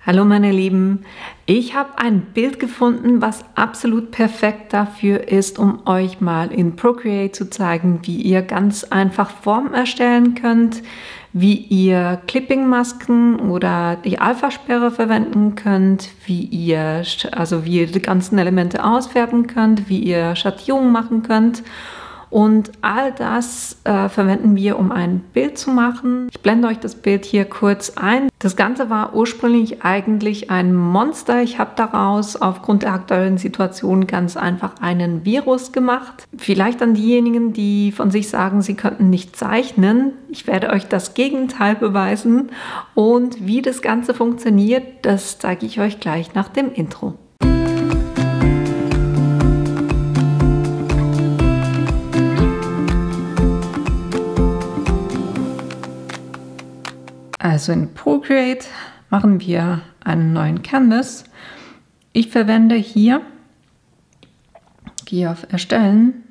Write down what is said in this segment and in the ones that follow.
Hallo meine Lieben, ich habe ein Bild gefunden, was absolut perfekt dafür ist, um euch mal in Procreate zu zeigen, wie ihr ganz einfach Formen erstellen könnt, wie ihr Clipping-Masken oder die Alpha-Sperre verwenden könnt, wie ihr die ganzen Elemente ausfärben könnt, wie ihr Schattierungen machen könnt. Und all das verwenden wir, um ein Bild zu machen. Ich blende euch das Bild hier kurz ein. Das Ganze war ursprünglich eigentlich ein Monster. Ich habe daraus aufgrund der aktuellen Situation ganz einfach einen Virus gemacht. Vielleicht an diejenigen, die von sich sagen, sie könnten nicht zeichnen. Ich werde euch das Gegenteil beweisen. Und wie das Ganze funktioniert, das zeige ich euch gleich nach dem Intro. Also in Procreate machen wir einen neuen Canvas. Ich verwende hier, gehe auf Erstellen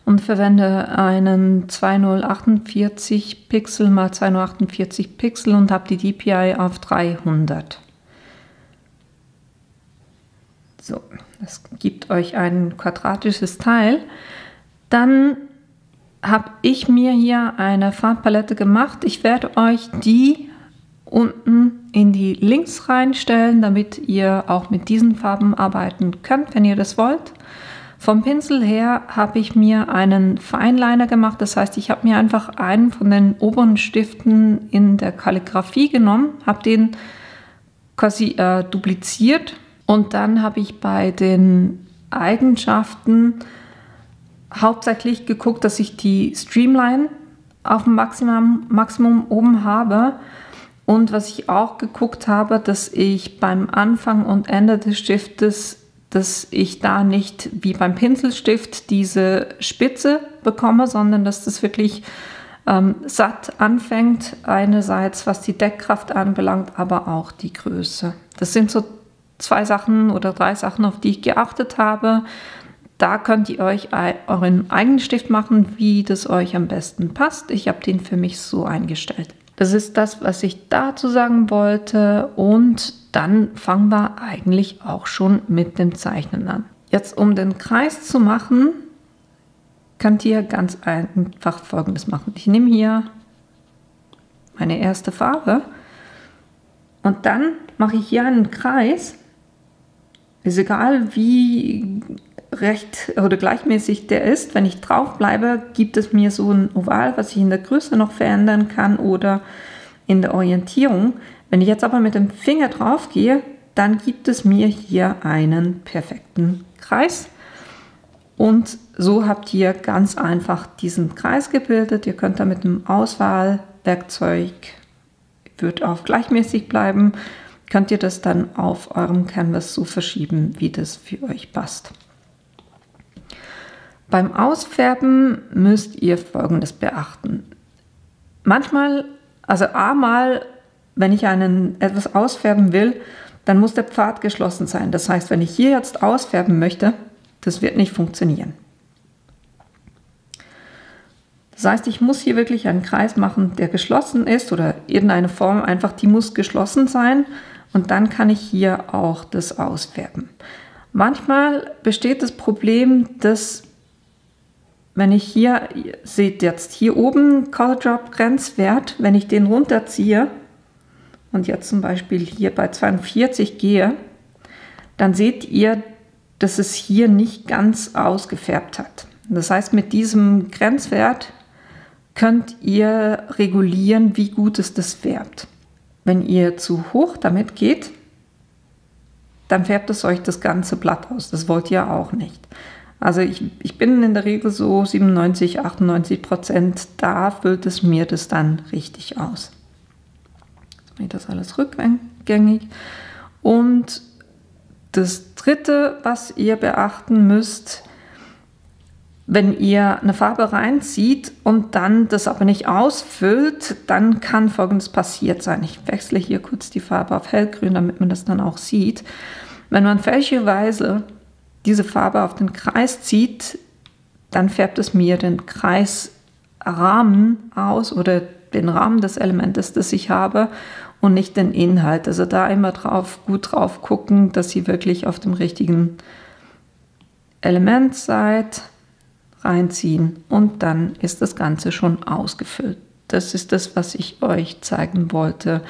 und verwende einen 2048 Pixel x 2048 Pixel und habe die DPI auf 300. So, das gibt euch ein quadratisches Teil. Dann habe ich mir hier eine Farbpalette gemacht. Ich werde euch die unten in die Links reinstellen, damit ihr auch mit diesen Farben arbeiten könnt, wenn ihr das wollt. Vom Pinsel her habe ich mir einen Fineliner gemacht. Das heißt, ich habe mir einfach einen von den oberen Stiften in der Kalligrafie genommen, habe den quasi dupliziert und dann habe ich bei den Eigenschaften hauptsächlich geguckt, dass ich die Streamline auf dem Maximum oben habe. Und was ich auch geguckt habe, dass ich beim Anfang und Ende des Stiftes, dass ich da nicht wie beim Pinselstift diese Spitze bekomme, sondern dass das wirklich satt anfängt. Einerseits, was die Deckkraft anbelangt, aber auch die Größe. Das sind so 2 Sachen oder 3 Sachen, auf die ich geachtet habe. Da könnt ihr euch euren eigenen Stift machen, wie das euch am besten passt. Ich habe den für mich so eingestellt. Das ist das, was ich dazu sagen wollte. Und dann fangen wir eigentlich auch schon mit dem Zeichnen an. Jetzt, um den Kreis zu machen, könnt ihr ganz einfach Folgendes machen. Ich nehme hier meine erste Farbe und dann mache ich hier einen Kreis. Ist egal, wie recht oder gleichmäßig der ist. Wenn ich drauf bleibe, gibt es mir so ein Oval, was ich in der Größe noch verändern kann oder in der Orientierung. Wenn ich jetzt aber mit dem Finger drauf gehe, dann gibt es mir hier einen perfekten Kreis. Und so habt ihr ganz einfach diesen Kreis gebildet. Ihr könnt da mit dem Auswahlwerkzeug, wird auf gleichmäßig bleiben, könnt ihr das dann auf eurem Canvas so verschieben, wie das für euch passt. Beim Ausfärben müsst ihr Folgendes beachten. Manchmal, also einmal, wenn ich etwas ausfärben will, dann muss der Pfad geschlossen sein. Das heißt, wenn ich hier jetzt ausfärben möchte, das wird nicht funktionieren. Das heißt, ich muss hier wirklich einen Kreis machen, der geschlossen ist oder irgendeine Form, einfach die muss geschlossen sein und dann kann ich hier auch das ausfärben. Manchmal besteht das Problem, dass wenn ich hier, seht jetzt hier oben Color Drop Grenzwert, wenn ich den runterziehe und jetzt zum Beispiel hier bei 42 gehe, dann seht ihr, dass es hier nicht ganz ausgefärbt hat. Das heißt, mit diesem Grenzwert könnt ihr regulieren, wie gut es das färbt. Wenn ihr zu hoch damit geht, dann färbt es euch das ganze Blatt aus. Das wollt ihr auch nicht. Also ich bin in der Regel so 97–98%, da füllt es mir das dann richtig aus. Jetzt mache ich das alles rückgängig. Und das Dritte, was ihr beachten müsst, wenn ihr eine Farbe reinzieht und dann das aber nicht ausfüllt, dann kann Folgendes passiert sein. Ich wechsle hier kurz die Farbe auf hellgrün, damit man das dann auch sieht. Wenn man fälschlicherweise diese Farbe auf den Kreis zieht, dann färbt es mir den Kreisrahmen aus oder den Rahmen des Elementes, das ich habe. und nicht den Inhalt. Also da immer gut drauf gucken, dass ihr wirklich auf dem richtigen Element seid, reinziehen und dann ist das Ganze schon ausgefüllt. Das ist das, was ich euch zeigen wollte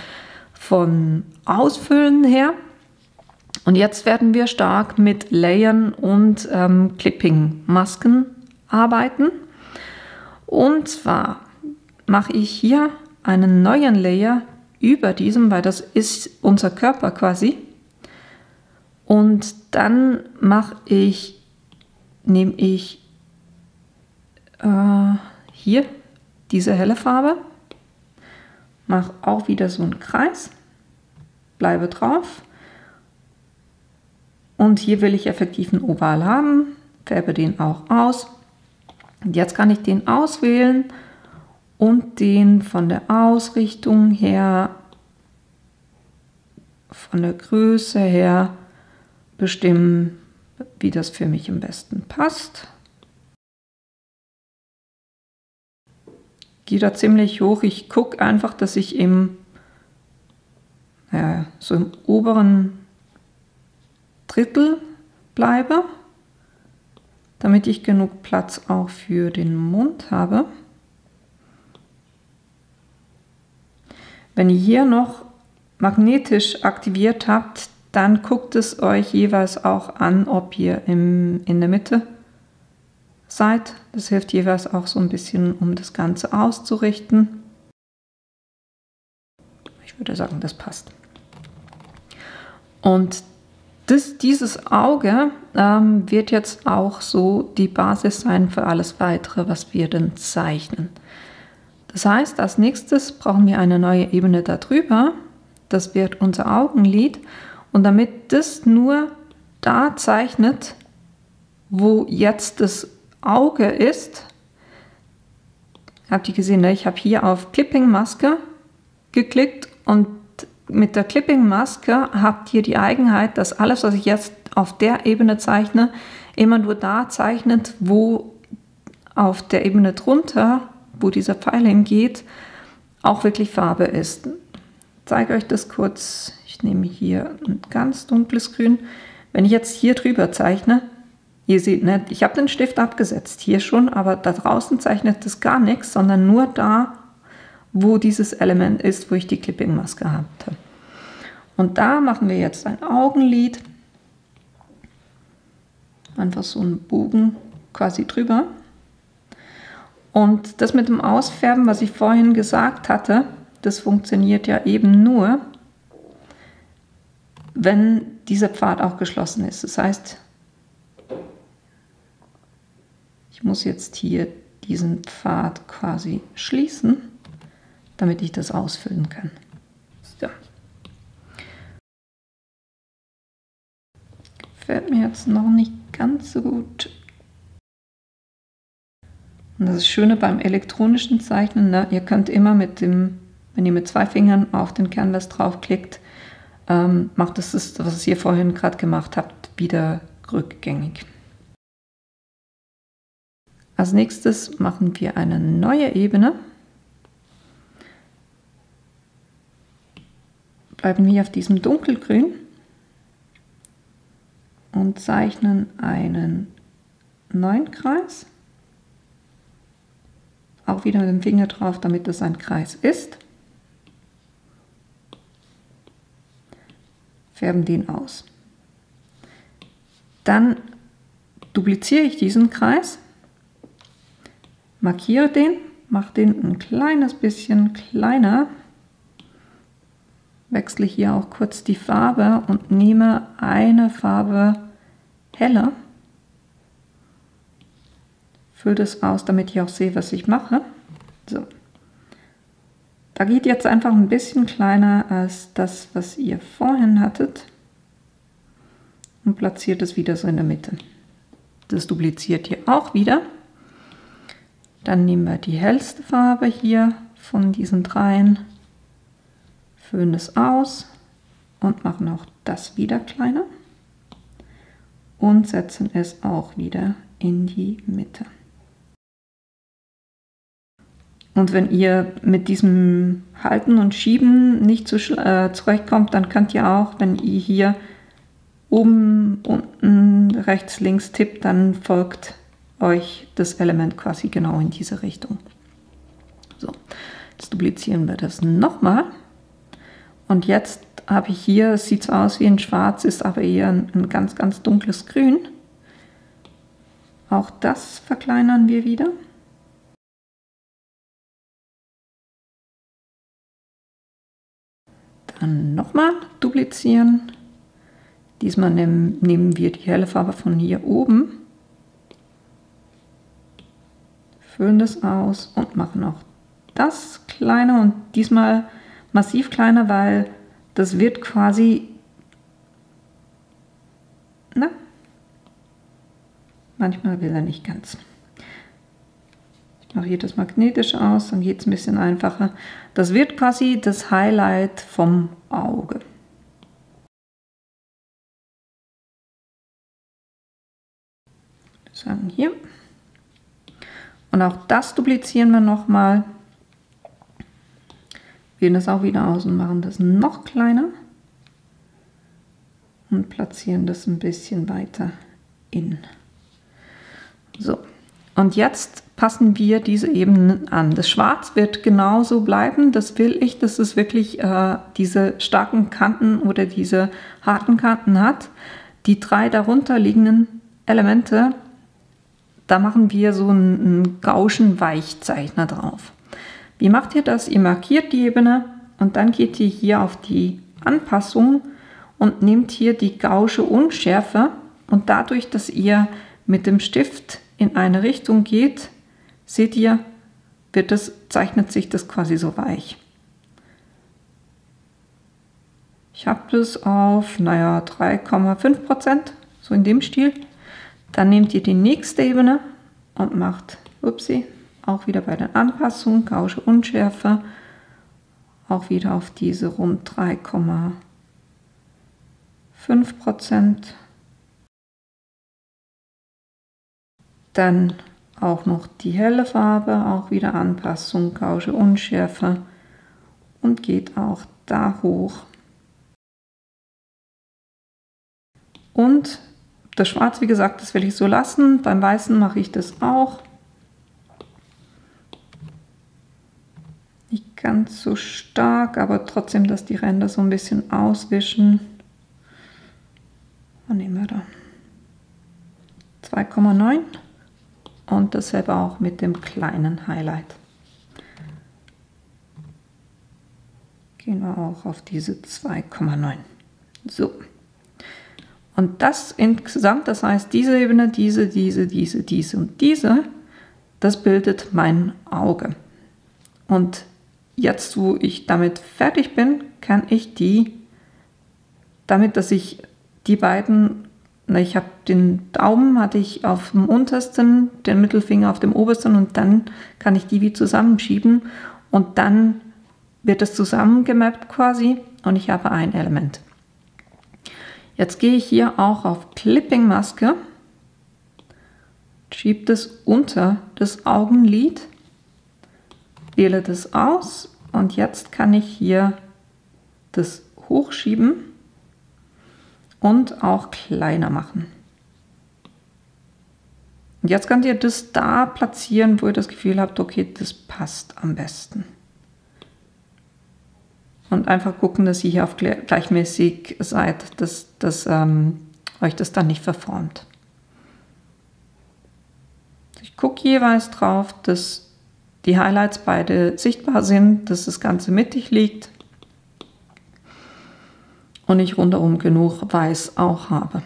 von Ausfüllen her. Und jetzt werden wir stark mit Layern und Clipping-Masken arbeiten. Und zwar mache ich hier einen neuen Layer über diesem, weil das ist unser Körper quasi. Und dann nehme ich hier diese helle Farbe, mache auch wieder so einen Kreis, bleibe drauf und hier will ich effektiv einen Oval haben, färbe den auch aus. Und jetzt kann ich den auswählen und den von der Ausrichtung her, von der Größe her bestimmen, wie das für mich am besten passt. Gehe da ziemlich hoch. Ich gucke einfach, dass ich so im oberen Drittel bleibe, damit ich genug Platz auch für den Mund habe. Wenn ihr hier noch magnetisch aktiviert habt, dann guckt es euch jeweils auch an, ob ihr in der Mitte seid. Das hilft jeweils auch so ein bisschen, um das Ganze auszurichten. Ich würde sagen, das passt. Und dieses Auge wird jetzt auch so die Basis sein für alles Weitere, was wir dann zeichnen. Das heißt, als nächstes brauchen wir eine neue Ebene darüber. Das wird unser Augenlid. Und damit das nur da zeichnet, wo jetzt das Auge ist, habt ihr gesehen, ich habe hier auf Clipping-Maske geklickt und mit der Clipping-Maske habt ihr die Eigenheit, dass alles, was ich jetzt auf der Ebene zeichne, immer nur da zeichnet, wo auf der Ebene drunter, wo dieser Pfeil hingeht, auch wirklich Farbe ist. Ich zeige euch das kurz. Ich nehme hier ein ganz dunkles Grün. Wenn ich jetzt hier drüber zeichne, ihr seht, ne, ich habe den Stift abgesetzt, hier schon, aber da draußen zeichnet das gar nichts, sondern nur da, wo dieses Element ist, wo ich die Clipping-Maske hatte. Und da machen wir jetzt ein Augenlid. Einfach so einen Bogen quasi drüber. Und das mit dem Ausfärben, was ich vorhin gesagt hatte, das funktioniert ja eben nur, wenn dieser Pfad auch geschlossen ist. Das heißt, ich muss jetzt hier diesen Pfad quasi schließen, damit ich das ausfüllen kann. So. Gefällt mir jetzt noch nicht ganz so gut. Und das Schöne beim elektronischen Zeichnen, ne, ihr könnt immer wenn ihr mit 2 Fingern auf den Canvas draufklickt, macht es das, was ihr vorhin gerade gemacht habt, wieder rückgängig. Als nächstes machen wir eine neue Ebene. Bleiben wir auf diesem Dunkelgrün und zeichnen einen neuen Kreis. Auch wieder mit dem Finger drauf, damit es ein Kreis ist. Färben den aus. Dann dupliziere ich diesen Kreis, markiere den, mache den ein kleines bisschen kleiner, wechsle hier auch kurz die Farbe und nehme eine Farbe heller, fülle das aus, damit ich auch sehe, was ich mache. So. Da geht jetzt einfach ein bisschen kleiner als das, was ihr vorhin hattet und platziert es wieder so in der Mitte. Das dupliziert ihr auch wieder. Dann nehmen wir die hellste Farbe hier von diesen dreien, füllen es aus und machen auch das wieder kleiner und setzen es auch wieder in die Mitte. Und wenn ihr mit diesem Halten und Schieben nicht zurechtkommt, dann könnt ihr auch, wenn ihr hier oben, unten, rechts, links tippt, dann folgt euch das Element quasi genau in diese Richtung. So, jetzt duplizieren wir das nochmal. Und jetzt habe ich hier, es sieht zwar aus wie ein Schwarz, ist aber eher ein ganz, ganz dunkles Grün. Auch das verkleinern wir wieder. Dann nochmal duplizieren. Diesmal nehmen wir die helle Farbe von hier oben, füllen das aus und machen auch das kleiner und diesmal massiv kleiner, weil das wird quasi, na, manchmal will er nicht ganz. Ich mache hier das magnetisch aus, dann geht es ein bisschen einfacher. Das wird quasi das Highlight vom Auge. Sagen hier. Und auch das duplizieren wir nochmal. Wählen das auch wieder aus und machen das noch kleiner. Und platzieren das ein bisschen weiter in. So. Und jetzt passen wir diese Ebenen an. Das Schwarz wird genauso bleiben, das will ich, dass es wirklich diese starken Kanten oder diese harten Kanten hat. Die 3 darunter liegenden Elemente, da machen wir so einen Gaußschen Weichzeichner drauf. Wie macht ihr das? Ihr markiert die Ebene und dann geht ihr hier auf die Anpassung und nehmt hier die Gaußsche Unschärfe und dadurch, dass ihr mit dem Stift in eine Richtung geht, seht ihr, zeichnet sich das quasi so weich. Ich habe das auf, naja, 3,5%, so in dem Stil. Dann nehmt ihr die nächste Ebene und macht, upsie, auch wieder bei den Anpassungen, Gaußsche Unschärfe, auch wieder auf diese rund 3,5%. Dann auch noch die helle Farbe, auch wieder Anpassung, Gaußsche Unschärfe und geht auch da hoch. Und das Schwarz, wie gesagt, das will ich so lassen. Beim Weißen mache ich das auch. Nicht ganz so stark, aber trotzdem, dass die Ränder so ein bisschen auswischen. Was nehmen wir da? 2,9. Und dasselbe auch mit dem kleinen Highlight. Gehen wir auch auf diese 2,9. So. Und das insgesamt, das heißt diese Ebene, diese und diese, das bildet mein Auge. Und jetzt, wo ich damit fertig bin, kann ich damit, dass ich die beiden, ich habe den Daumen, hatte ich auf dem untersten, den Mittelfinger auf dem obersten und dann kann ich die wie zusammenschieben und dann wird es zusammengemappt quasi und ich habe ein Element. Jetzt gehe ich hier auch auf Clipping Maske, schiebe das unter das Augenlid, wähle das aus und jetzt kann ich hier das hochschieben und auch kleiner machen. Und jetzt könnt ihr das da platzieren, wo ihr das Gefühl habt, okay, das passt am besten. Und einfach gucken, dass ihr hier auf gleichmäßig seid, dass euch das dann nicht verformt. Ich gucke jeweils drauf, dass die Highlights beide sichtbar sind, dass das Ganze mittig liegt und ich rundherum genug Weiß auch habe.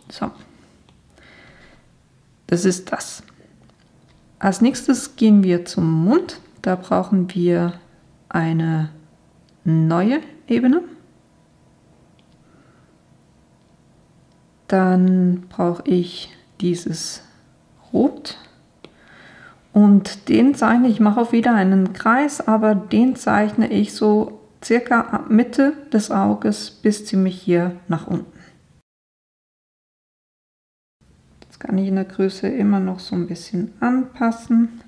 So, das ist das. Als nächstes gehen wir zum Mund. Da brauchen wir eine neue Ebene. Dann brauche ich dieses Rot und den zeichne ich, mache auch wieder einen Kreis, aber den zeichne ich so circa ab Mitte des Auges bis ziemlich hier nach unten. Das kann ich in der Größe immer noch so ein bisschen anpassen.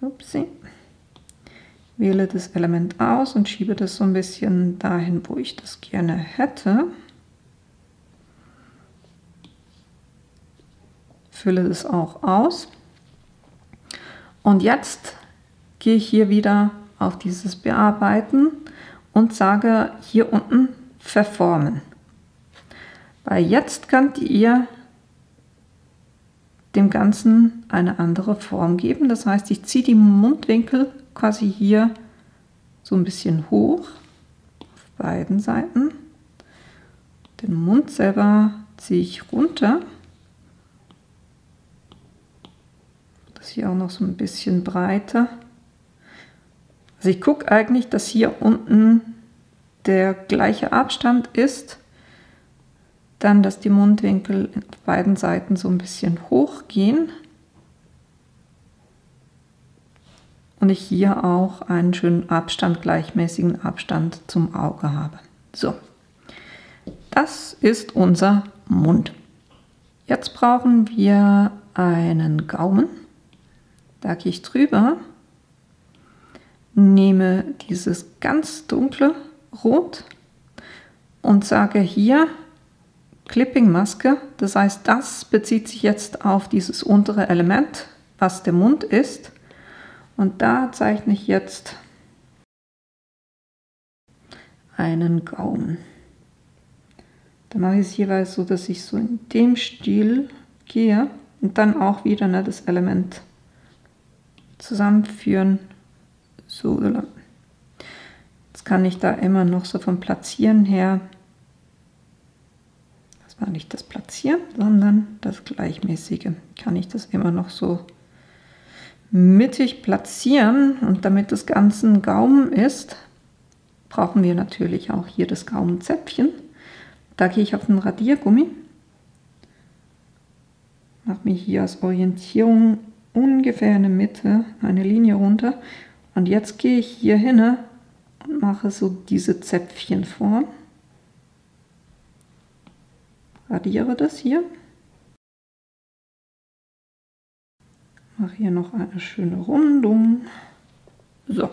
Upsi. Wähle das Element aus und schiebe das so ein bisschen dahin, wo ich das gerne hätte. Fülle das auch aus. Und jetzt gehe ich hier wieder auf dieses Bearbeiten und sage hier unten verformen. Weil jetzt könnt ihr dem Ganzen eine andere Form geben. Das heißt, ich ziehe die Mundwinkel quasi hier so ein bisschen hoch auf beiden Seiten. Den Mund selber ziehe ich runter. Das hier auch noch so ein bisschen breiter. Also ich gucke eigentlich, dass hier unten der gleiche Abstand ist. Dann, dass die Mundwinkel auf beiden Seiten so ein bisschen hoch gehen. Und ich hier auch einen schönen Abstand, gleichmäßigen Abstand zum Auge habe. So, das ist unser Mund. Jetzt brauchen wir einen Gaumen. Da gehe ich drüber, nehme dieses ganz dunkle Rot und sage hier Clipping-Maske. Das heißt, das bezieht sich jetzt auf dieses untere Element, was der Mund ist. Und da zeichne ich jetzt einen Gaumen. Dann mache ich es jeweils so, dass ich so in dem Stil gehe und dann auch wieder das Element zusammenführen. So, jetzt kann ich da immer noch so vom Platzieren her, das war nicht das Platzieren, sondern das Gleichmäßige, kann ich das immer noch so mittig platzieren. Und damit das Ganze ein Gaumen ist, brauchen wir natürlich auch hier das Gaumenzäpfchen. Da gehe ich auf den Radiergummi, mache mir hier als Orientierung ungefähr in der Mitte eine Linie runter. Und jetzt gehe ich hier hin und mache so diese Zäpfchenform. Radiere das hier. Mache hier noch eine schöne Rundung. So,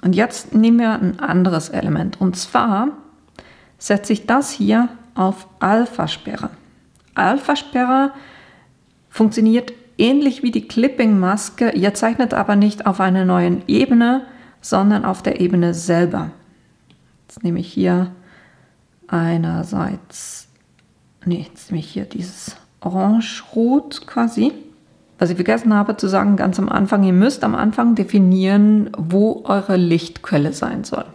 und jetzt nehmen wir ein anderes Element. Und zwar setze ich das hier auf Alpha-Sperre. Alpha-Sperre funktioniert ähnlich wie die Clipping-Maske. Ihr zeichnet aber nicht auf einer neuen Ebene, sondern auf der Ebene selber. Jetzt nehme ich hier einerseits, jetzt nehme ich hier dieses Orange-Rot quasi. Was ich vergessen habe zu sagen, ganz am Anfang, ihr müsst am Anfang definieren, wo eure Lichtquelle sein soll.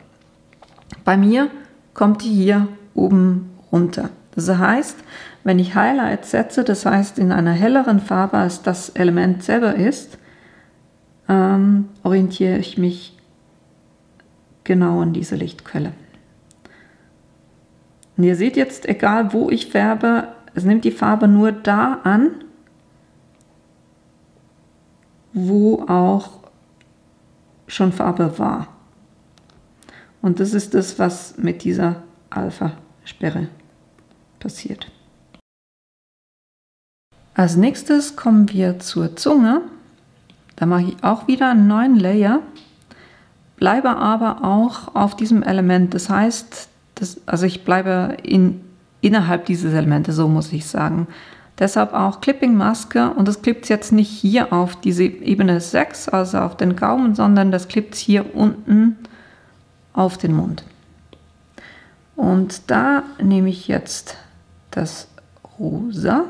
Bei mir kommt die hier oben runter. Das heißt, wenn ich Highlight setze, das heißt in einer helleren Farbe als das Element selber ist, orientiere ich mich genau an diese Lichtquelle. Und ihr seht jetzt, egal wo ich färbe, es nimmt die Farbe nur da an, wo auch schon Farbe war. Und das ist das, was mit dieser Alpha-Sperre passiert. Als nächstes kommen wir zur Zunge. Da mache ich auch wieder einen neuen Layer, bleibe aber auch auf diesem Element. Das heißt, also ich bleibe innerhalb dieses Elementes, so muss ich sagen. Deshalb auch Clipping-Maske, und das klippt jetzt nicht hier auf diese Ebene 6, also auf den Gaumen, sondern das klippt hier unten auf den Mund. Und da nehme ich jetzt das Rosa,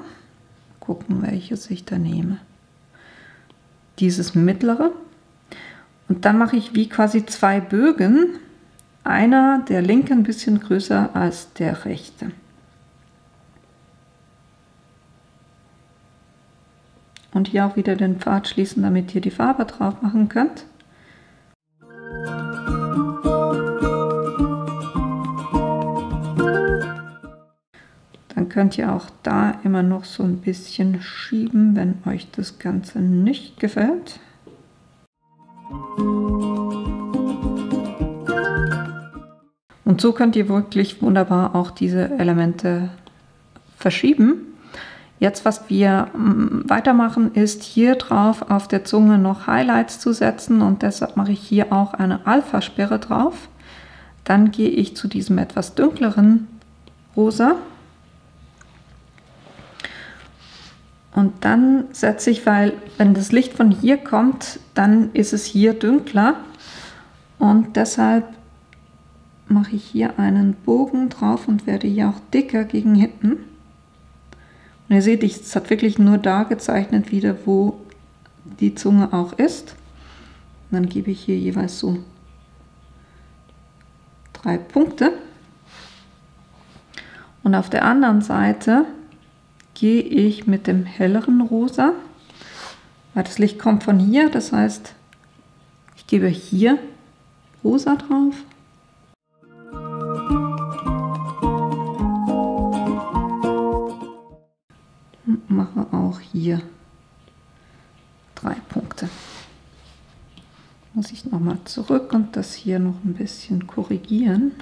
gucken, welches ich da nehme, dieses mittlere, und dann mache ich wie quasi zwei Bögen, einer der linke ein bisschen größer als der rechte. Und hier auch wieder den Pfad schließen, damit ihr die Farbe drauf machen könnt. Dann könnt ihr auch da immer noch so ein bisschen schieben, wenn euch das Ganze nicht gefällt. Und so könnt ihr wirklich wunderbar auch diese Elemente verschieben. Jetzt, was wir weitermachen, ist hier drauf auf der Zunge noch Highlights zu setzen und deshalb mache ich hier auch eine Alpha-Sperre drauf. Dann gehe ich zu diesem etwas dunkleren Rosa und dann setze ich, weil wenn das Licht von hier kommt, dann ist es hier dunkler und deshalb mache ich hier einen Bogen drauf und werde hier auch dicker gegen hinten. Und ihr seht, es hat wirklich nur da gezeichnet wieder, wo die Zunge auch ist. Und dann gebe ich hier jeweils so 3 Punkte. Und auf der anderen Seite gehe ich mit dem helleren Rosa, weil das Licht kommt von hier, das heißt, ich gebe hier Rosa drauf. Und mache auch hier 3 Punkte. Muss ich nochmal zurück und das hier noch ein bisschen korrigieren.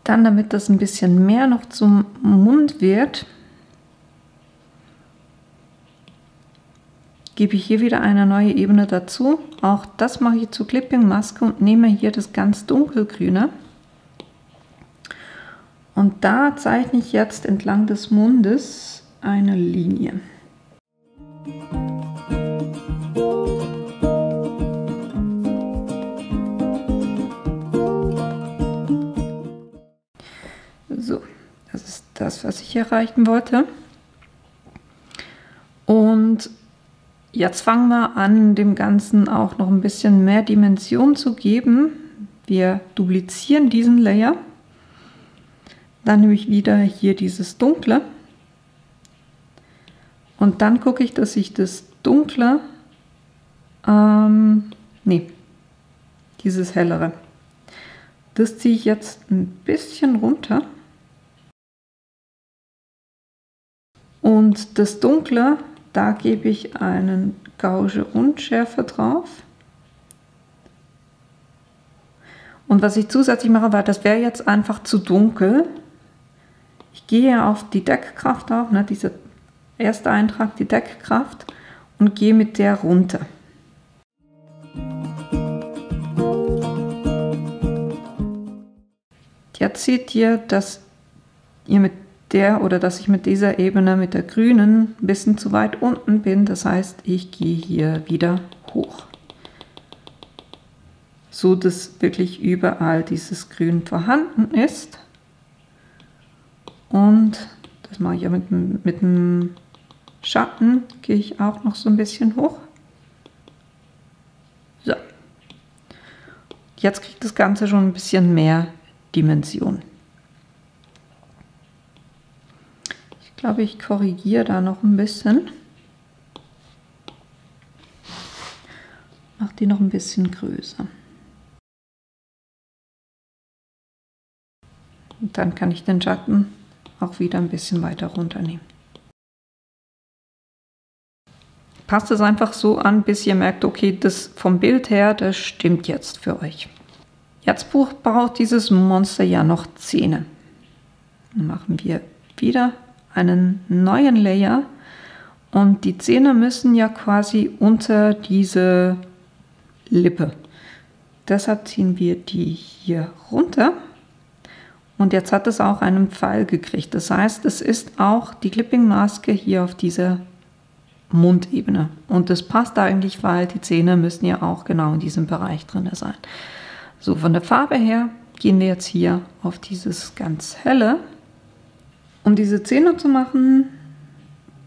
Dann, damit das ein bisschen mehr noch zum Mund wird, gebe ich hier wieder eine neue Ebene dazu. Auch das mache ich zur Clipping-Maske und nehme hier das ganz dunkelgrüne. Und da zeichne ich jetzt entlang des Mundes eine Linie. So, das ist das, was ich erreichen wollte. Und jetzt fangen wir an, dem Ganzen auch noch ein bisschen mehr Dimension zu geben. Wir duplizieren diesen Layer. Dann nehme ich wieder hier dieses Dunkle und dann gucke ich, dass ich das Dunkle, dieses Hellere, das ziehe ich jetzt ein bisschen runter und das Dunkle, da gebe ich einen Gauge Unschärfe drauf. Und was ich zusätzlich mache, weil das wäre jetzt einfach zu dunkel. Ich gehe auf die Deckkraft auf, ne, dieser erste Eintrag, die Deckkraft, und gehe mit der runter. Jetzt seht ihr, dass ihr mit der oder dass ich mit dieser Ebene, mit der grünen, ein bisschen zu weit unten bin. Das heißt, ich gehe hier wieder hoch. So dass wirklich überall dieses Grün vorhanden ist. Und das mache ich ja mit dem Schatten, gehe ich auch noch so ein bisschen hoch. So. Jetzt kriegt das Ganze schon ein bisschen mehr Dimension. Ich glaube, ich korrigiere da noch ein bisschen. Mache die noch ein bisschen größer. Und dann kann ich den Schatten auch wieder ein bisschen weiter runternehmen. Passt es einfach so an, bis ihr merkt, okay, das vom Bild her, das stimmt jetzt für euch. Jetzt braucht dieses Monster ja noch Zähne. Dann machen wir wieder einen neuen Layer und die Zähne müssen ja quasi unter diese Lippe. Deshalb ziehen wir die hier runter. Und jetzt hat es auch einen Pfeil gekriegt. Das heißt, es ist auch die Clipping-Maske hier auf dieser Mundebene. Und das passt eigentlich, weil die Zähne müssen ja auch genau in diesem Bereich drin sein. So, von der Farbe her gehen wir jetzt hier auf dieses ganz helle. Um diese Zähne zu machen,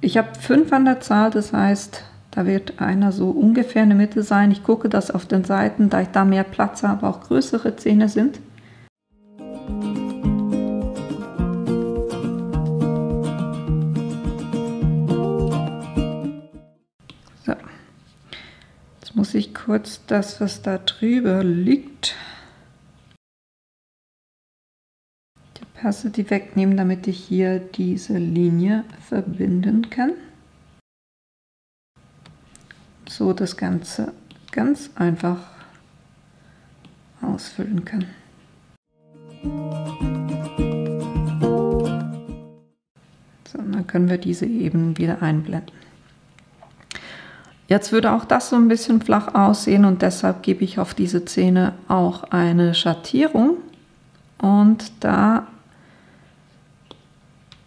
ich habe 5 an der Zahl, das heißt, da wird einer so ungefähr in der Mitte sein. Ich gucke, dass auf den Seiten, da ich da mehr Platz habe, auch größere Zähne sind. Muss ich kurz das, was da drüber liegt, die Opacity wegnehmen, damit ich hier diese Linie verbinden kann. So das Ganze ganz einfach ausfüllen kann. können wir diese Ebenen wieder einblenden. Jetzt würde auch das so ein bisschen flach aussehen und deshalb gebe ich auf diese Zähne auch eine Schattierung und da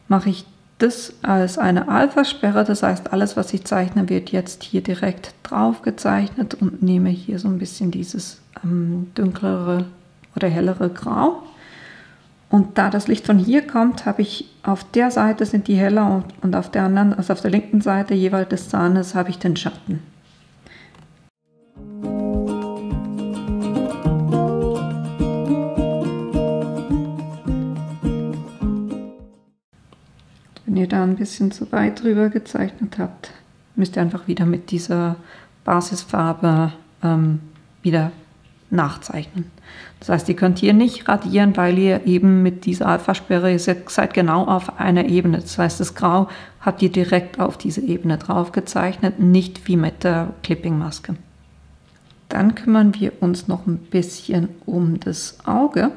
mache ich das als eine Alpha-Sperre, das heißt alles was ich zeichne wird jetzt hier direkt drauf gezeichnet und nehme hier so ein bisschen dieses dunklere oder hellere Grau. Und da das Licht von hier kommt, habe ich auf der Seite sind die heller und auf der anderen, also auf der linken Seite jeweils des Zahnes, habe ich den Schatten. Wenn ihr da ein bisschen zu weit drüber gezeichnet habt, müsst ihr einfach wieder mit dieser Basisfarbe wieder nachzeichnen. Das heißt, ihr könnt hier nicht radieren, weil ihr eben mit dieser Alpha-Sperre seid genau auf einer Ebene. Das heißt, das Grau habt ihr direkt auf diese Ebene drauf gezeichnet, nicht wie mit der Clipping-Maske. Dann kümmern wir uns noch ein bisschen um das Auge.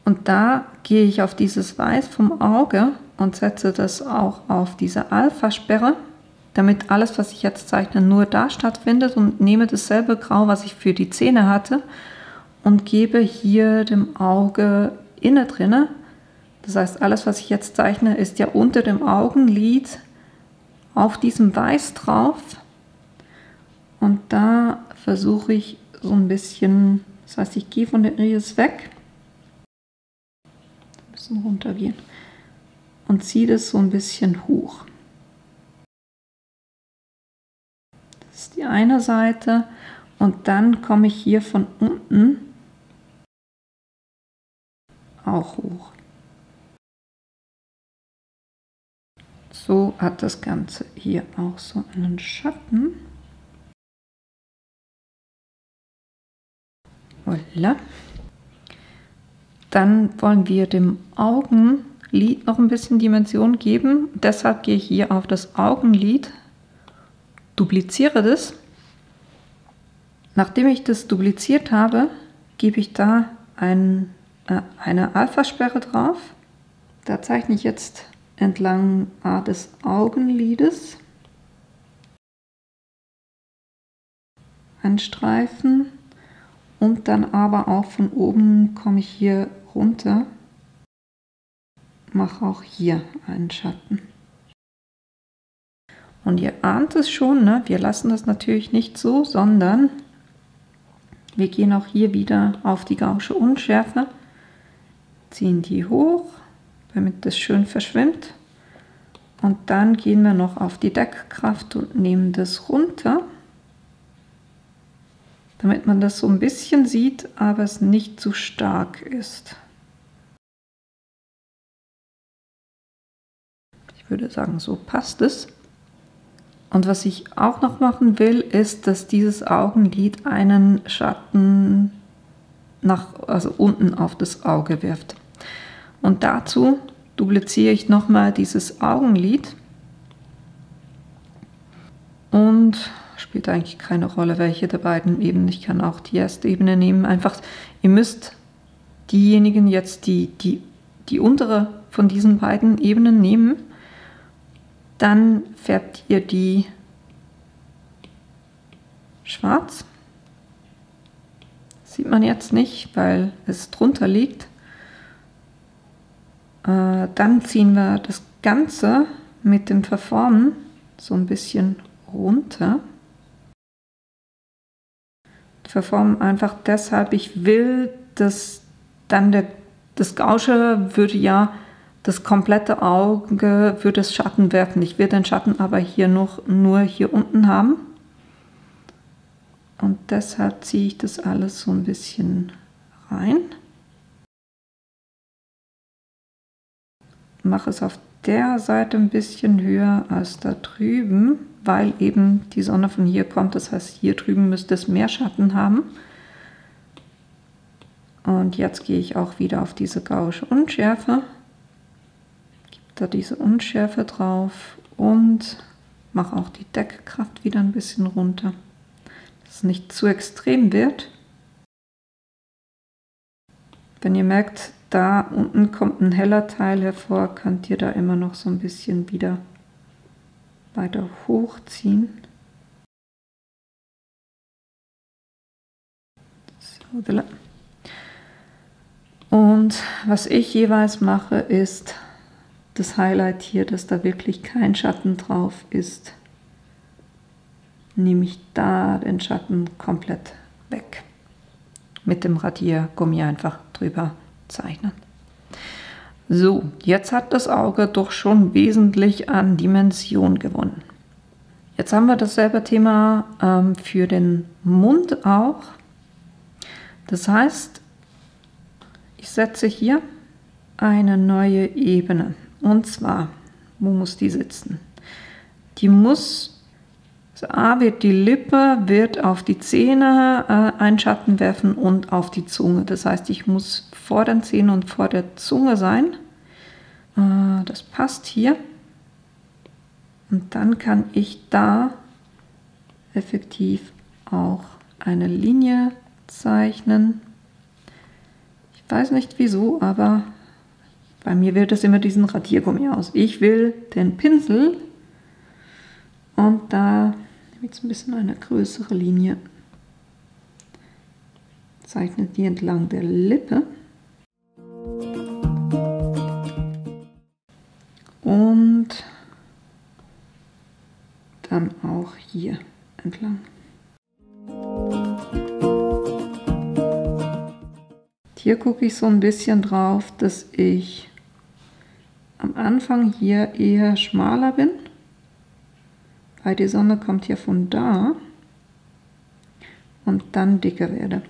Und da gehe ich auf dieses Weiß vom Auge und setze das auch auf diese Alpha-Sperre, damit alles, was ich jetzt zeichne, nur da stattfindet und nehme dasselbe Grau, was ich für die Zähne hatte und gebe hier dem Auge inne drinne. Das heißt, alles, was ich jetzt zeichne, ist ja unter dem Augenlid auf diesem Weiß drauf und da versuche ich so ein bisschen, das heißt, ich gehe von der Iris weg, ein bisschen runtergehen und ziehe das so ein bisschen hoch. Das ist die eine Seite und dann komme ich hier von unten auch hoch. So hat das Ganze hier auch so einen Schatten. Voilà. Dann wollen wir dem Augenlid noch ein bisschen Dimension geben. Deshalb gehe ich hier auf das Augenlid, dupliziere das. Nachdem ich das dupliziert habe, gebe ich da eine Alpha-Sperre drauf. Da zeichne ich jetzt entlang des Augenlides einen Streifen und dann aber auch von oben komme ich hier runter, mache auch hier einen Schatten. Und ihr ahnt es schon, ne? Wir lassen das natürlich nicht so, sondern wir gehen auch hier wieder auf die Gaußsche Unschärfe, ziehen die hoch, damit das schön verschwimmt. Und dann gehen wir noch auf die Deckkraft und nehmen das runter, damit man das so ein bisschen sieht, aber es nicht zu stark ist. Ich würde sagen, so passt es. Und was ich auch noch machen will, ist, dass dieses Augenlid einen Schatten also unten auf das Auge wirft. Und dazu dupliziere ich nochmal dieses Augenlid und spielt eigentlich keine Rolle, welche der beiden Ebenen. Ich kann auch die erste Ebene nehmen. Einfach, ihr müsst diejenigen jetzt, die untere von diesen beiden Ebenen nehmen. Dann färbt ihr die schwarz. Sieht man jetzt nicht, weil es drunter liegt. Dann ziehen wir das Ganze mit dem Verformen so ein bisschen runter. Verformen einfach deshalb, ich will, dass dann das Gaußsche würde ja das komplette Auge würde es Schatten werfen. Ich will den Schatten aber hier nur hier unten haben. Und deshalb ziehe ich das alles so ein bisschen rein. Mache es auf der Seite ein bisschen höher als da drüben, weil eben die Sonne von hier kommt. Das heißt, hier drüben müsste es mehr Schatten haben. Und jetzt gehe ich auch wieder auf diese Gaußsche Unschärfe. Da diese Unschärfe drauf und mache auch die Deckkraft wieder ein bisschen runter, dass es nicht zu extrem wird. Wenn ihr merkt, da unten kommt ein heller Teil hervor, könnt ihr da immer noch so ein bisschen wieder weiter hochziehen. So. Und was ich jeweils mache, ist das Highlight hier, dass da wirklich kein Schatten drauf ist, nehme ich da den Schatten komplett weg. Mit dem Radiergummi einfach drüber zeichnen. So, jetzt hat das Auge doch schon wesentlich an Dimension gewonnen. Jetzt haben wir dasselbe Thema für den Mund auch. Das heißt, ich setze hier eine neue Ebene. Und zwar, wo muss die sitzen? Die muss, wird die Lippe, wird auf die Zähne einen Schatten werfen und auf die Zunge. Das heißt, ich muss vor den Zähnen und vor der Zunge sein. Das passt hier. Und dann kann ich da effektiv auch eine Linie zeichnen. Ich weiß nicht wieso, aber bei mir wählt es immer diesen Radiergummi aus. Ich will den Pinsel und da nehme ich jetzt ein bisschen eine größere Linie. Zeichne die entlang der Lippe. Und dann auch hier entlang. Hier gucke ich so ein bisschen drauf, dass ich am Anfang hier eher schmaler bin, weil die Sonne kommt hier von da und dann dicker werde.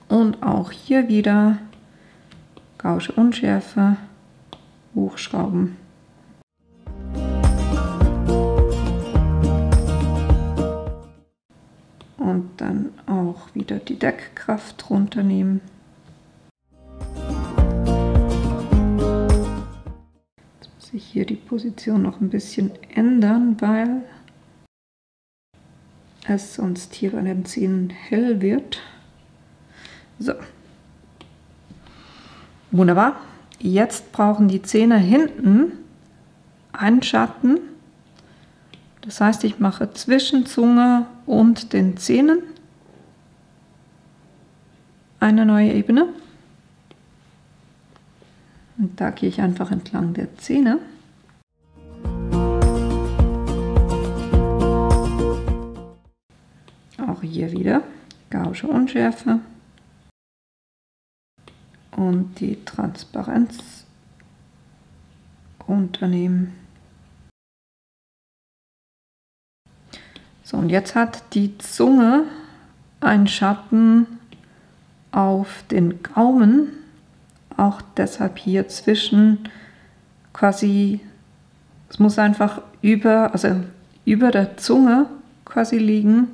Und auch hier wieder Gaußsche Unschärfe, hochschrauben. Und dann auch wieder die Deckkraft runternehmen. Jetzt muss ich hier die Position noch ein bisschen ändern, weil es sonst hier bei den Zähnen hell wird. So. Wunderbar. Jetzt brauchen die Zähne hinten einen Schatten. Das heißt, ich mache zwischen Zunge und den Zähnen eine neue Ebene. Und da gehe ich einfach entlang der Zähne. Auch hier wieder Gaußsche Unschärfe. Und die Transparenz runternehmen. So, und jetzt hat die Zunge einen Schatten auf den Gaumen, auch deshalb hier zwischen quasi, es muss einfach über der Zunge quasi liegen,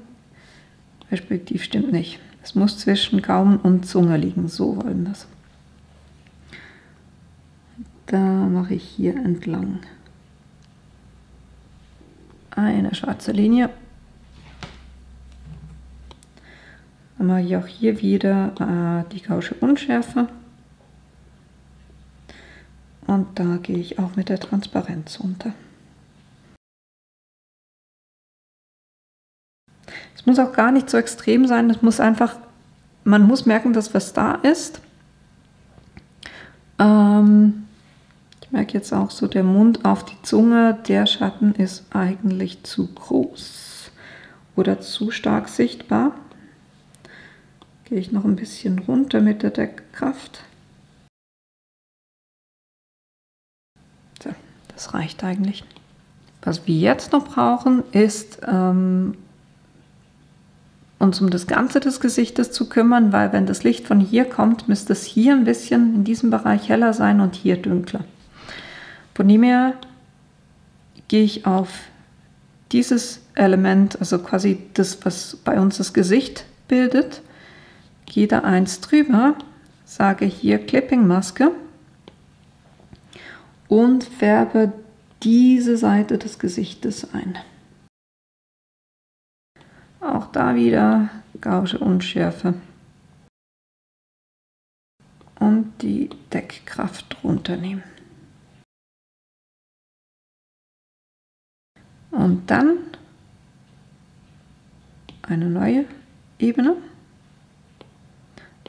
respektiv stimmt nicht, es muss zwischen Gaumen und Zunge liegen, so wollen wir es. Da mache ich hier entlang eine schwarze Linie. Dann mache ich auch hier wieder die Gaußsche Unschärfe. Und da gehe ich auch mit der Transparenz runter. Es muss auch gar nicht so extrem sein, es muss einfach, man muss merken, dass was da ist. Ich merke jetzt auch so, der Mund auf die Zunge, der Schatten ist eigentlich zu groß oder zu stark sichtbar. Gehe ich noch ein bisschen runter mit der Deckkraft. So, das reicht eigentlich. Was wir jetzt noch brauchen, ist uns um das Ganze des Gesichtes zu kümmern, weil wenn das Licht von hier kommt, müsste es hier ein bisschen in diesem Bereich heller sein und hier dunkler. Von dem her gehe ich auf dieses Element, also quasi das, was bei uns das Gesicht bildet, gehe da eins drüber, sage hier Clipping-Maske und färbe diese Seite des Gesichtes ein. Auch da wieder Gauge Unschärfe und die Deckkraft runternehmen. Und dann eine neue Ebene.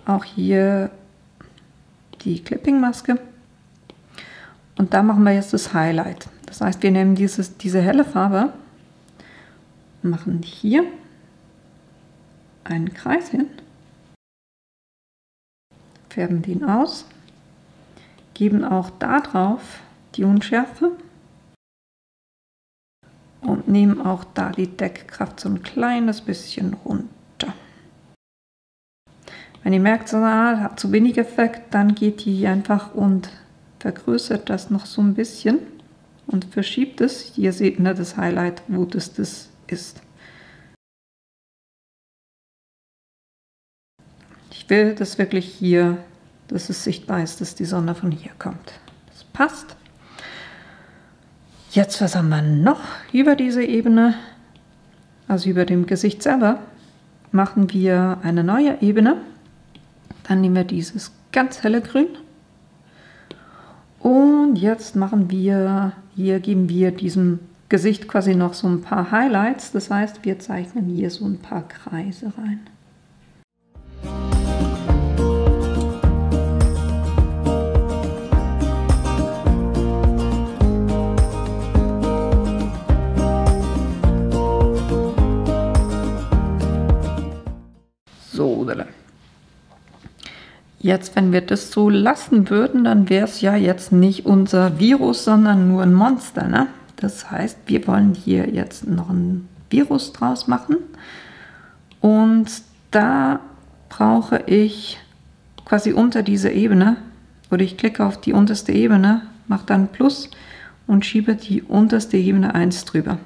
Auch hier die Clipping-Maske. Und da machen wir jetzt das Highlight. Das heißt, wir nehmen diese helle Farbe, machen hier einen Kreis hin, färben den aus, geben auch da drauf die Unschärfe und nehmen auch da die Deckkraft so ein kleines bisschen runter. Wenn ihr merkt, so, hat zu wenig Effekt, dann geht ihr hier einfach und vergrößert das noch so ein bisschen und verschiebt es. Ihr seht das Highlight, wo das ist. Ich will, dass wirklich hier, dass es sichtbar ist, dass die Sonne von hier kommt. Das passt. Jetzt, was haben wir noch über diese Ebene? Also über dem Gesicht selber machen wir eine neue Ebene. Dann nehmen wir dieses ganz helle Grün. Und jetzt machen wir, hier geben wir diesem Gesicht quasi noch so ein paar Highlights. Das heißt, wir zeichnen hier so ein paar Kreise rein. So, jetzt, wenn wir das so lassen würden, dann wäre es ja jetzt nicht unser Virus, sondern nur ein Monster, ne? Das heißt, wir wollen hier jetzt noch ein Virus draus machen. Und da brauche ich quasi unter diese Ebene, oder ich klicke auf die unterste Ebene, mache dann Plus und schiebe die unterste Ebene 1 drüber.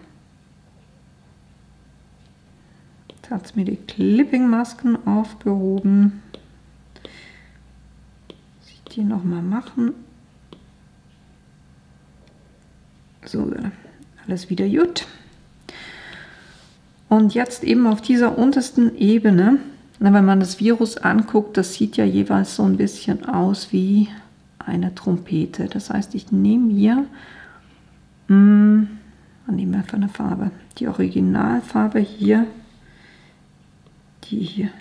Jetzt hat es mir die Clipping-Masken aufgehoben. Die noch mal machen. So, alles wieder gut. Und jetzt eben auf dieser untersten Ebene, wenn man das Virus anguckt, das sieht ja jeweils so ein bisschen aus wie eine Trompete. Das heißt, ich nehme hier, nehmen wir für eine Farbe, die Originalfarbe hier, die hier.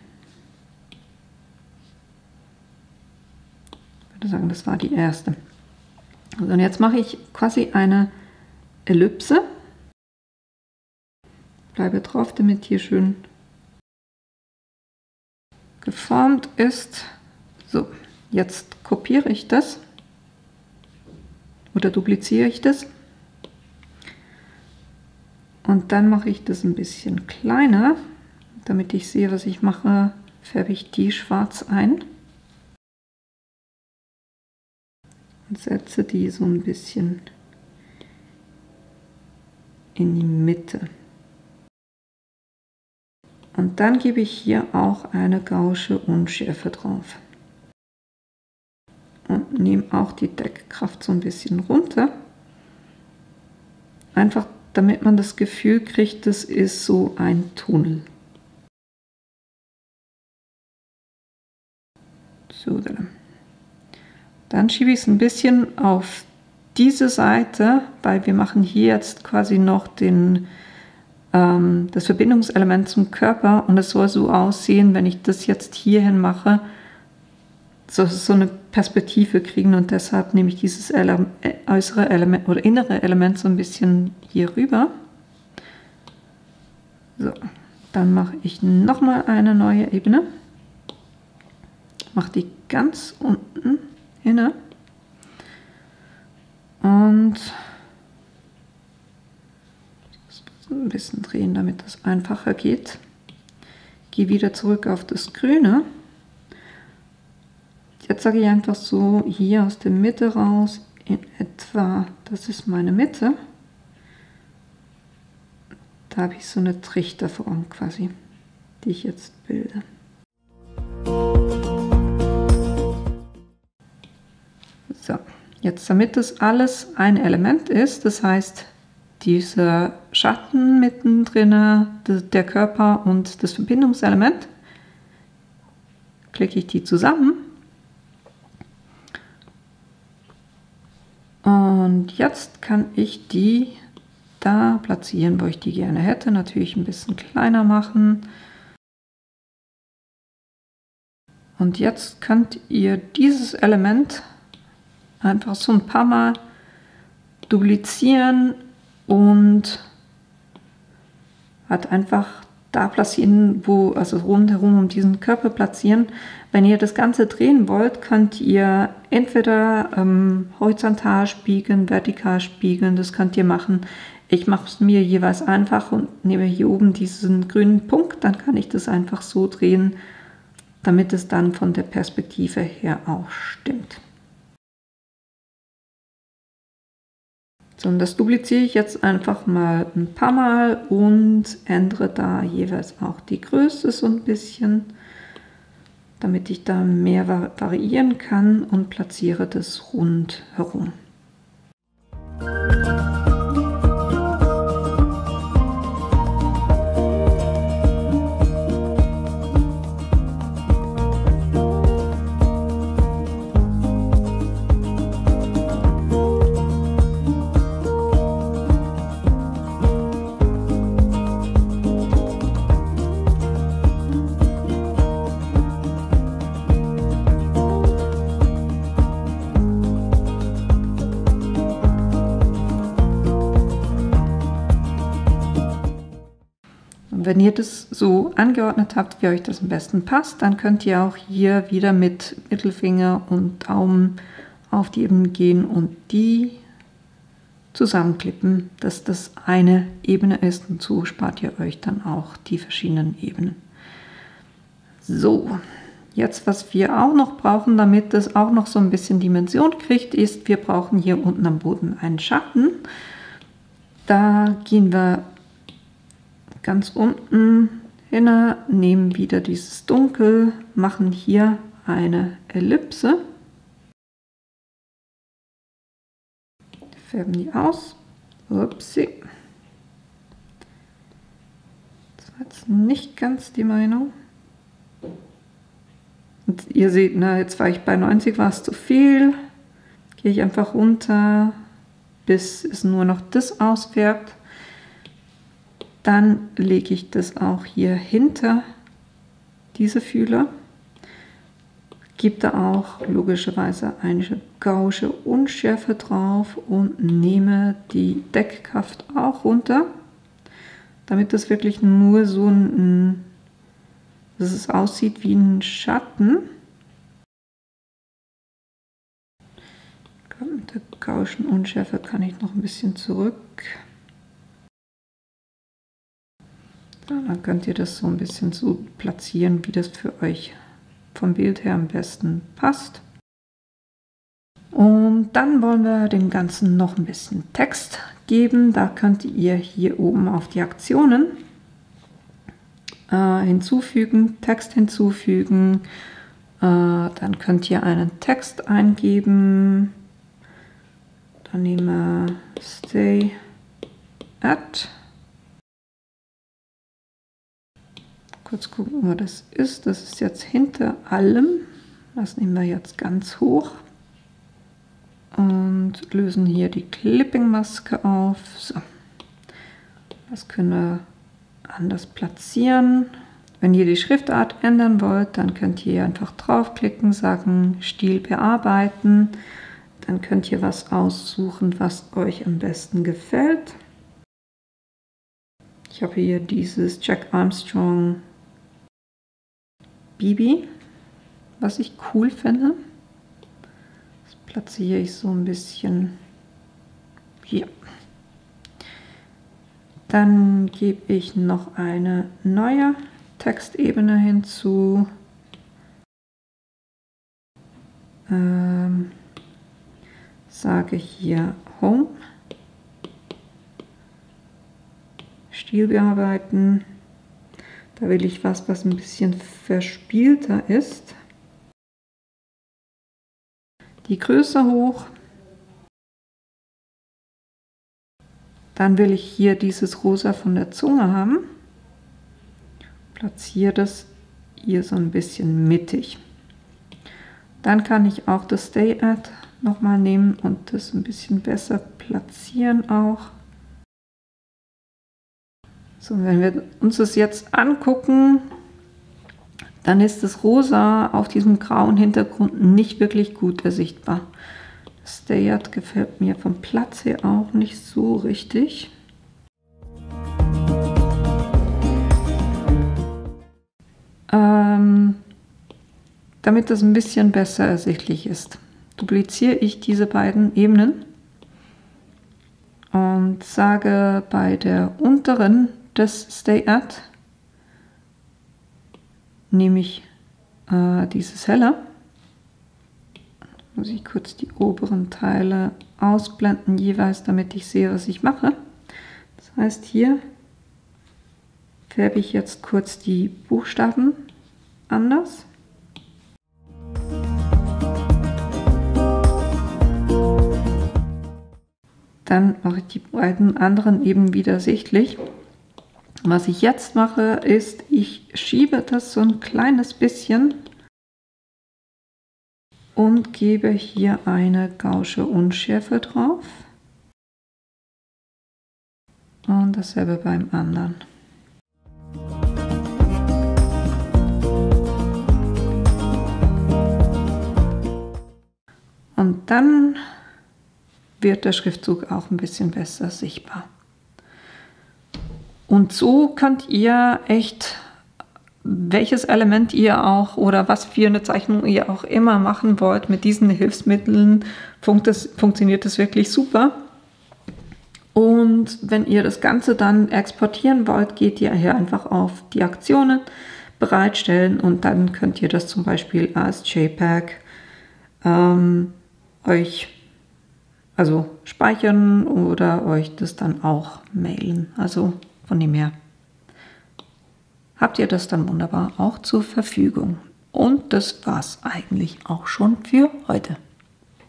Ich würde sagen, das war die erste. Also und jetzt mache ich quasi eine Ellipse. Bleibe drauf, damit hier schön geformt ist. So, jetzt kopiere ich das oder dupliziere ich das. Und dann mache ich das ein bisschen kleiner. Damit ich sehe, was ich mache, färbe ich die schwarz ein. Und setze die so ein bisschen in die Mitte. Und dann gebe ich hier auch eine Gauge Unschärfe drauf. Und nehme auch die Deckkraft so ein bisschen runter. Einfach damit man das Gefühl kriegt, das ist so ein Tunnel. So, dann schiebe ich es ein bisschen auf diese Seite, weil wir machen hier jetzt quasi noch das Verbindungselement zum Körper und es soll so aussehen, wenn ich das jetzt hierhin mache, so eine Perspektive kriegen und deshalb nehme ich dieses äußere Element oder innere Element so ein bisschen hier rüber. So, dann mache ich nochmal eine neue Ebene. Mache die ganz unten hin und ein bisschen drehen, damit das einfacher geht. Gehe wieder zurück auf das Grüne. Jetzt sage ich einfach so hier aus der Mitte raus in etwa, das ist meine Mitte. Da habe ich so eine Trichterform quasi, die ich jetzt bilde. So, jetzt damit das alles ein Element ist, das heißt, dieser Schatten mittendrin, der Körper und das Verbindungselement. Klicke ich die zusammen. Und jetzt kann ich die da platzieren, wo ich die gerne hätte. Natürlich ein bisschen kleiner machen. Und jetzt könnt ihr dieses Element einfach so ein paar Mal duplizieren und halt einfach da platzieren, also rundherum um diesen Körper platzieren. Wenn ihr das Ganze drehen wollt, könnt ihr entweder horizontal spiegeln, vertikal spiegeln, das könnt ihr machen. Ich mache es mir jeweils einfach und nehme hier oben diesen grünen Punkt, dann kann ich das einfach so drehen, damit es dann von der Perspektive her auch stimmt. So, und das dupliziere ich jetzt einfach mal ein paar Mal und ändere da jeweils auch die Größe so ein bisschen, damit ich da mehr variieren kann und platziere das rundherum. Wenn ihr das so angeordnet habt, wie euch das am besten passt, dann könnt ihr auch hier wieder mit Mittelfinger und Daumen auf die Ebene gehen und die zusammenklippen, dass das eine Ebene ist, und so spart ihr euch dann auch die verschiedenen Ebenen. So, jetzt was wir auch noch brauchen, damit das auch noch so ein bisschen Dimension kriegt, ist, wir brauchen hier unten am Boden einen Schatten. Da gehen wir ganz unten hin, nehmen wieder dieses Dunkel, machen hier eine Ellipse, färben die aus. Upsi. Das war jetzt nicht ganz die Meinung. Und ihr seht, na, jetzt war ich bei 90, war es zu viel. Gehe ich einfach runter, bis es nur noch das ausfärbt. Dann lege ich das auch hier hinter diese Fühler. Gebe da auch logischerweise eine Gauge Unschärfe drauf und nehme die Deckkraft auch runter, damit das wirklich nur so dass es aussieht wie ein Schatten. Mit der Gaußschen Unschärfe kann ich noch ein bisschen zurück. Dann könnt ihr das so ein bisschen so platzieren, wie das für euch vom Bild her am besten passt. Und dann wollen wir dem Ganzen noch ein bisschen Text geben. Da könnt ihr hier oben auf die Aktionen hinzufügen, Text hinzufügen. Dann könnt ihr einen Text eingeben. Dann nehmen wir Stay at. Kurz gucken, wo das ist. Das ist jetzt hinter allem. Das nehmen wir jetzt ganz hoch. Und lösen hier die Clipping-Maske auf. So. Das können wir anders platzieren. Wenn ihr die Schriftart ändern wollt, dann könnt ihr einfach draufklicken, sagen Stil bearbeiten. Dann könnt ihr was aussuchen, was euch am besten gefällt. Ich habe hier dieses Jack Armstrong Bibi, was ich cool finde. Das platziere ich so ein bisschen hier. Dann gebe ich noch eine neue Textebene hinzu. Sage hier Home. Stil bearbeiten. Da will ich was ein bisschen verspielter ist. Die Größe hoch. Dann will ich hier dieses Rosa von der Zunge haben. Platziere das hier so ein bisschen mittig. Dann kann ich auch das Stay At nochmal nehmen und das ein bisschen besser platzieren auch. So, wenn wir uns das jetzt angucken, dann ist das Rosa auf diesem grauen Hintergrund nicht wirklich gut sichtbar. Das Stay At gefällt mir vom Platz her auch nicht so richtig. Damit das ein bisschen besser ersichtlich ist, dupliziere ich diese beiden Ebenen und sage bei der unteren des Stay At nehme ich dieses Helle. Muss ich kurz die oberen Teile ausblenden jeweils, damit ich sehe, was ich mache. Das heißt, hier färbe ich jetzt kurz die Buchstaben anders. Dann mache ich die beiden anderen eben wieder sichtlich. Was ich jetzt mache, ist, ich schiebe das so ein kleines bisschen und gebe hier eine Gaußsche Unschärfe drauf. Und dasselbe beim anderen. Und dann wird der Schriftzug auch ein bisschen besser sichtbar. Und so könnt ihr echt, welches Element ihr auch oder was für eine Zeichnung ihr auch immer machen wollt, mit diesen Hilfsmitteln funktioniert das wirklich super. Und wenn ihr das Ganze dann exportieren wollt, geht ihr hier einfach auf die Aktionen bereitstellen und dann könnt ihr das zum Beispiel als JPEG euch speichern oder euch das dann auch mailen. Also von dem her habt ihr das dann wunderbar auch zur Verfügung. Und das war's eigentlich auch schon für heute.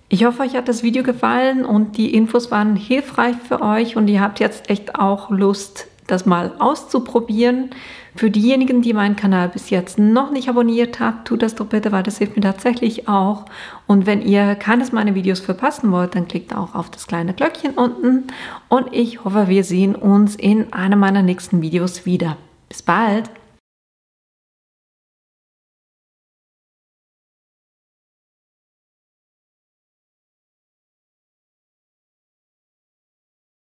Ich hoffe, euch hat das Video gefallen und die Infos waren hilfreich für euch und ihr habt jetzt echt auch Lust, das mal auszuprobieren. Für diejenigen, die meinen Kanal bis jetzt noch nicht abonniert habt, tut das doch bitte, weil das hilft mir tatsächlich auch. Und wenn ihr keines meiner Videos verpassen wollt, dann klickt auch auf das kleine Glöckchen unten. Und ich hoffe, wir sehen uns in einem meiner nächsten Videos wieder. Bis bald!